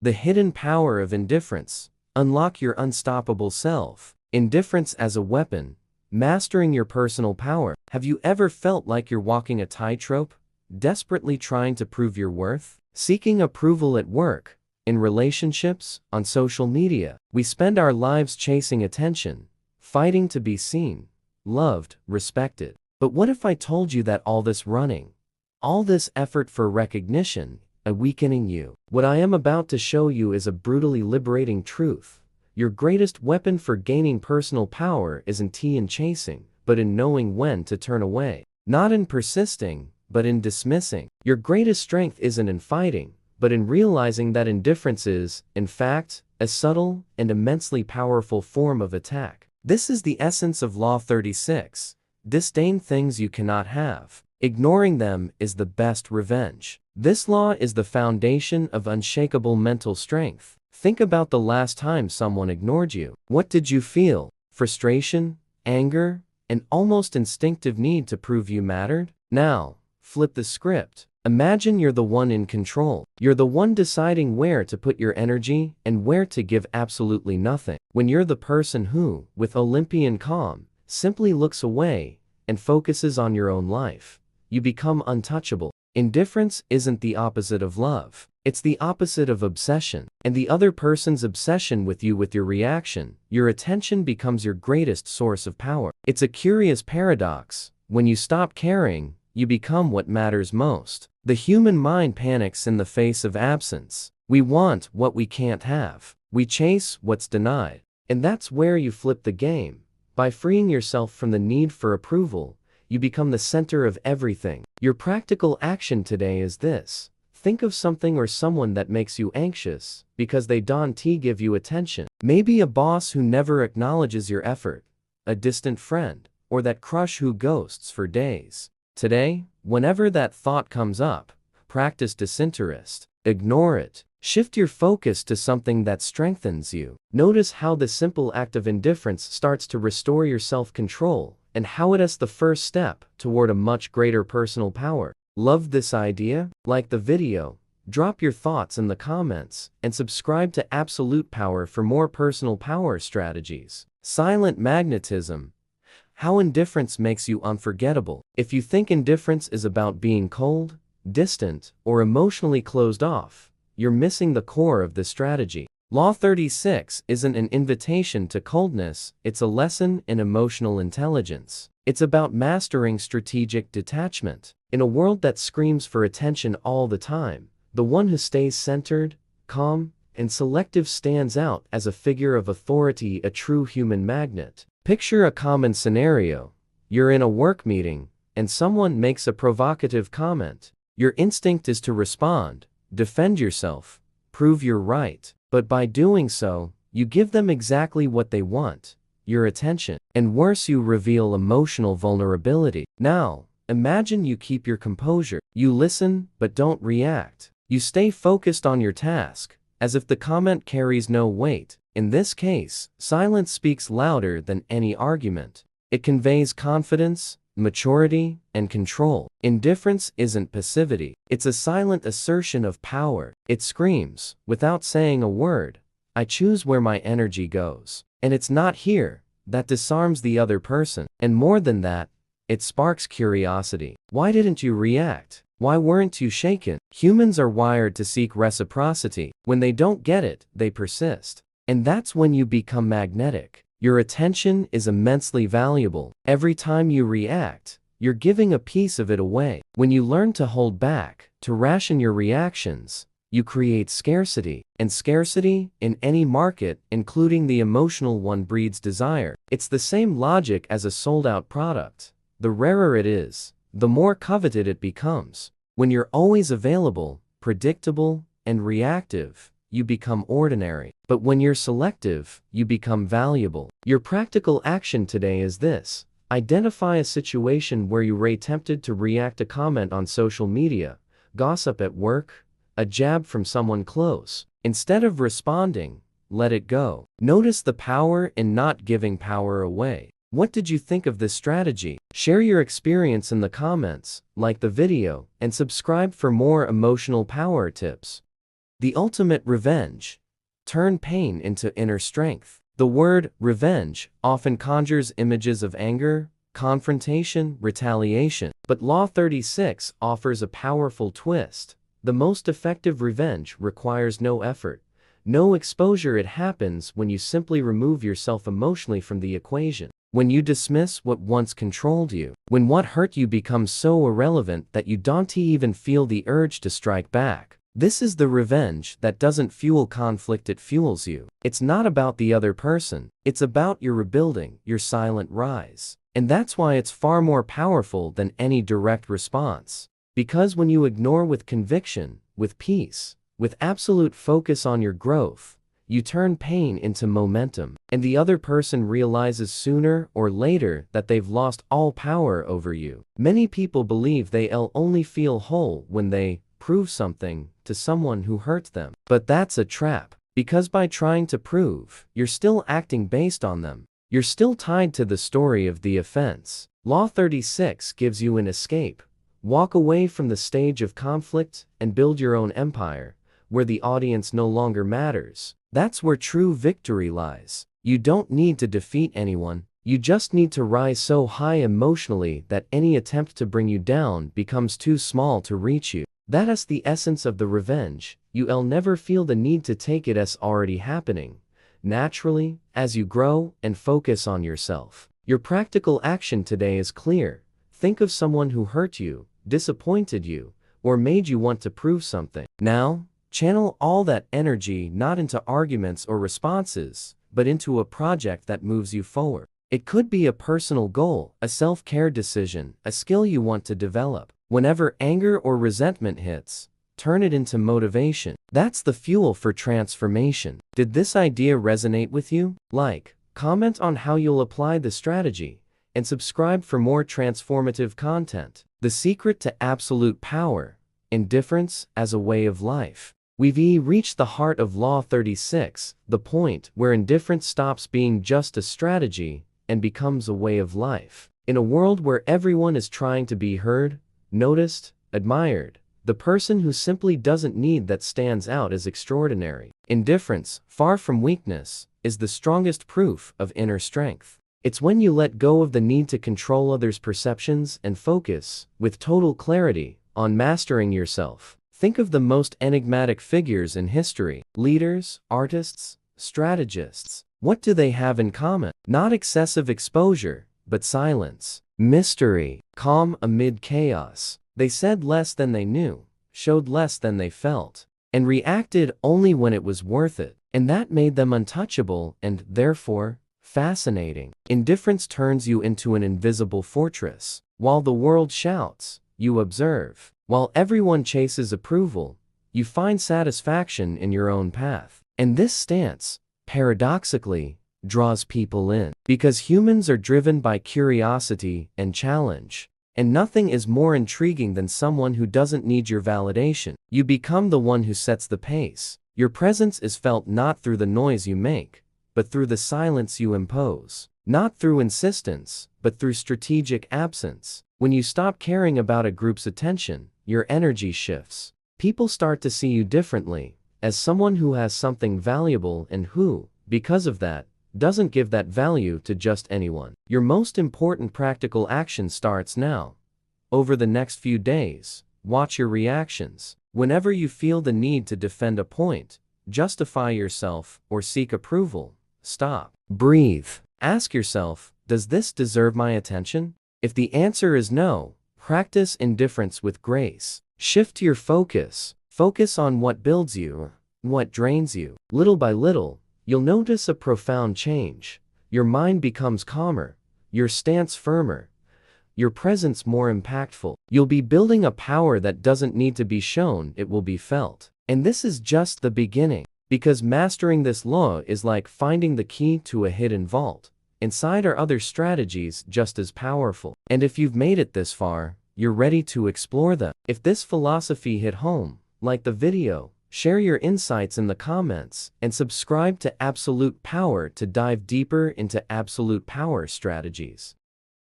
The hidden power of indifference. Unlock your unstoppable self. Indifference as a weapon. Mastering your personal power. Have you ever felt like you're walking a tightrope, desperately trying to prove your worth? Seeking approval at work, in relationships, on social media. We spend our lives chasing attention, fighting to be seen, loved, respected. But what if I told you that all this running, all this effort for recognition, is weakening you? What I am about to show you is a brutally liberating truth. Your greatest weapon for gaining personal power isn't in chasing, but in knowing when to turn away. Not in persisting, but in dismissing. Your greatest strength isn't in fighting, but in realizing that indifference is, in fact, a subtle and immensely powerful form of attack. This is the essence of Law 36. Disdain things you cannot have. Ignoring them is the best revenge. This law is the foundation of unshakable mental strength. Think about the last time someone ignored you. What did you feel? Frustration, anger, an almost instinctive need to prove you mattered? Now, flip the script. Imagine you're the one in control. You're the one deciding where to put your energy and where to give absolutely nothing. When you're the person who, with Olympian calm, simply looks away and focuses on your own life, you become untouchable. Indifference isn't the opposite of love. It's the opposite of obsession. And the other person's obsession with your reaction, your attention becomes your greatest source of power. It's a curious paradox. When you stop caring, you become what matters most. The human mind panics in the face of absence. We want what we can't have. We chase what's denied. And that's where you flip the game. By freeing yourself from the need for approval, you become the center of everything. Your practical action today is this. Think of something or someone that makes you anxious because they don't give you attention. Maybe a boss who never acknowledges your effort, a distant friend, or that crush who ghosts for days. Today, whenever that thought comes up, practice disinterest. Ignore it. Shift your focus to something that strengthens you. Notice how the simple act of indifference starts to restore your self-control, and how it is the first step toward a much greater personal power. Love this idea? Like the video, drop your thoughts in the comments, and subscribe to Absolute Power for more personal power strategies. Silent magnetism. How indifference makes you unforgettable. If you think indifference is about being cold, distant, or emotionally closed off, you're missing the core of this strategy. Law 36 isn't an invitation to coldness, it's a lesson in emotional intelligence. It's about mastering strategic detachment. In a world that screams for attention all the time, the one who stays centered, calm, and selective stands out as a figure of authority, a true human magnet. Picture a common scenario. You're in a work meeting, and someone makes a provocative comment. Your instinct is to respond, defend yourself, prove you're right. But by doing so, you give them exactly what they want, your attention. And worse, you reveal emotional vulnerability. Now, imagine you keep your composure. You listen, but don't react. You stay focused on your task, as if the comment carries no weight. In this case, silence speaks louder than any argument. It conveys confidence, maturity, and control. Indifference isn't passivity. It's a silent assertion of power. It screams, without saying a word, I choose where my energy goes. And it's not here. That disarms the other person. And more than that, it sparks curiosity. Why didn't you react? Why weren't you shaken? Humans are wired to seek reciprocity. When they don't get it, they persist. And that's when you become magnetic. Your attention is immensely valuable. Every time you react, you're giving a piece of it away. When you learn to hold back, to ration your reactions, you create scarcity. And scarcity, in any market, including the emotional one, breeds desire. It's the same logic as a sold-out product. The rarer it is, the more coveted it becomes. When you're always available, predictable, and reactive, you become ordinary. But when you're selective, you become valuable. Your practical action today is this. Identify a situation where you were tempted to react to a comment on social media, gossip at work, a jab from someone close. Instead of responding, let it go. Notice the power in not giving power away. What did you think of this strategy? Share your experience in the comments, like the video, and subscribe for more emotional power tips. The ultimate revenge. Turn pain into inner strength. The word revenge often conjures images of anger, confrontation, retaliation. But Law 36 offers a powerful twist. The most effective revenge requires no effort, no exposure. It happens when you simply remove yourself emotionally from the equation. When you dismiss what once controlled you. When what hurt you becomes so irrelevant that you don't even feel the urge to strike back. This is the revenge that doesn't fuel conflict, it fuels you. It's not about the other person, it's about your rebuilding, your silent rise. And that's why it's far more powerful than any direct response. Because when you ignore with conviction, with peace, with absolute focus on your growth, you turn pain into momentum, and the other person realizes sooner or later that they've lost all power over you. Many people believe they'll only feel whole when they prove something to someone who hurt them. But that's a trap, because by trying to prove, you're still acting based on them. You're still tied to the story of the offense. Law 36 gives you an escape. Walk away from the stage of conflict and build your own empire, where the audience no longer matters. That's where true victory lies. You don't need to defeat anyone. You just need to rise so high emotionally that any attempt to bring you down becomes too small to reach you. That is the essence of the revenge. You'll never feel the need to take it as already happening. Naturally, as you grow and focus on yourself. Your practical action today is clear. Think of someone who hurt you, disappointed you, or made you want to prove something. Now, channel all that energy not into arguments or responses, but into a project that moves you forward. It could be a personal goal, a self-care decision, a skill you want to develop. Whenever anger or resentment hits, turn it into motivation. That's the fuel for transformation. Did this idea resonate with you? Like, comment on how you'll apply the strategy, and subscribe for more transformative content. The secret to absolute power. Indifference as a way of life. We've reached the heart of Law 36, the point where indifference stops being just a strategy and becomes a way of life. In a world where everyone is trying to be heard, noticed, admired, the person who simply doesn't need that stands out as extraordinary. Indifference, far from weakness, is the strongest proof of inner strength. It's when you let go of the need to control others' perceptions and focus, with total clarity, on mastering yourself. Think of the most enigmatic figures in history. Leaders, artists, strategists. What do they have in common? Not excessive exposure, but silence. Mystery. Calm amid chaos. They said less than they knew, showed less than they felt, and reacted only when it was worth it. And that made them untouchable and, therefore, fascinating. Indifference turns you into an invisible fortress. While the world shouts, you observe. While everyone chases approval, you find satisfaction in your own path. And this stance, paradoxically, draws people in. Because humans are driven by curiosity and challenge. And nothing is more intriguing than someone who doesn't need your validation. You become the one who sets the pace. Your presence is felt not through the noise you make, but through the silence you impose. Not through insistence, but through strategic absence. When you stop caring about a group's attention, your energy shifts. People start to see you differently, as someone who has something valuable and who, because of that, doesn't give that value to just anyone. Your most important practical action starts now. Over the next few days, watch your reactions. Whenever you feel the need to defend a point, justify yourself, or seek approval, stop. Breathe. Ask yourself, does this deserve my attention? If the answer is no, practice indifference with grace. Shift your focus. Focus on what builds you, what drains you. Little by little, you'll notice a profound change. Your mind becomes calmer, your stance firmer, your presence more impactful. You'll be building a power that doesn't need to be shown, it will be felt. And this is just the beginning. Because mastering this law is like finding the key to a hidden vault. Inside are other strategies just as powerful. And if you've made it this far, you're ready to explore them. If this philosophy hit home, like the video, share your insights in the comments, and subscribe to Absolute Power to dive deeper into absolute power strategies.